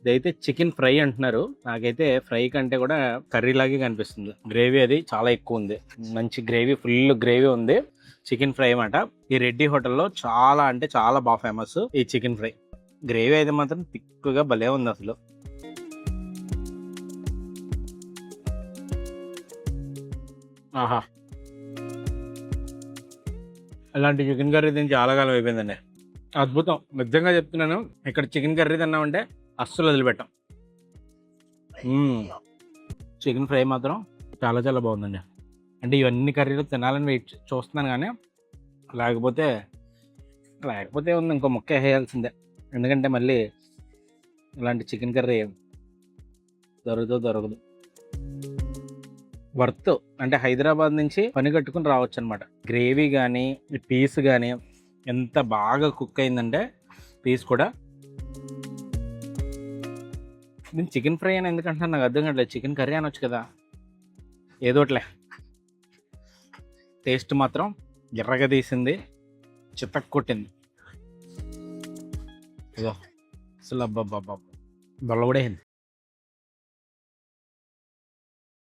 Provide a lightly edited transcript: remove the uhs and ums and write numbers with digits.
ఇదైతే chicken fry అంటున్నారు. నాకైతే ఫ్రై కంటే కూడా కర్రీ లాగే కనిపిస్తుంది. గ్రేవీ అది చాలా ఎక్కువ ఉంది. మంచి గ్రేవీ, ఫుల్ గ్రేవీ ఉంది. చికెన్ ఫ్రై అన్నమాట. ఈ రెడ్డి హోటల్లో చాలా అంటే చాలా బాగా ఫేమస్ ఈ చికెన్ ఫ్రై. గ్రేవీ అయితే మాత్రం థిక్గా భలే ఉంది అసలు. ఆహా, అలాంటి చికెన్ కర్రీ తిని చాలా కాలం అయిపోయిందండి. అద్భుతం, నిజంగా చెప్తున్నాను. ఇక్కడ చికెన్ కర్రీ తిన్నామంటే అస్సలు వదిలిపెట్టాం. చికెన్ ఫ్రై మాత్రం చాలా చాలా బాగుందండి. అంటే ఇవన్నీ కర్రీలు తినాలని వెయిట్ చూస్తున్నాను, కానీ లేకపోతే ఉంది, ఇంకో ముక్క వేయాల్సిందే. ఎందుకంటే మళ్ళీ ఇలాంటి చికెన్ కర్రీ దొరకదు. వర్త్ అంటే హైదరాబాద్ నుంచి పని కట్టుకుని రావచ్చు అనమాట. గ్రేవీ కానీ పీస్ కానీ ఎంత బాగా కుక్ అయిందంటే పీస్ కూడా. నేను చికెన్ ఫ్రై అని ఎందుకంటున్నాను నాకు అర్థం కావట్లేదు. చికెన్ కర్రీ అనొచ్చు కదా, ఏదోట్లే. టేస్ట్ మాత్రం ఎర్రగా తీసింది, చితక్ కొట్టింది. ఇదో అసలు అబ్బాబ్బాబ్బా బొల్ల కూడా అయింది.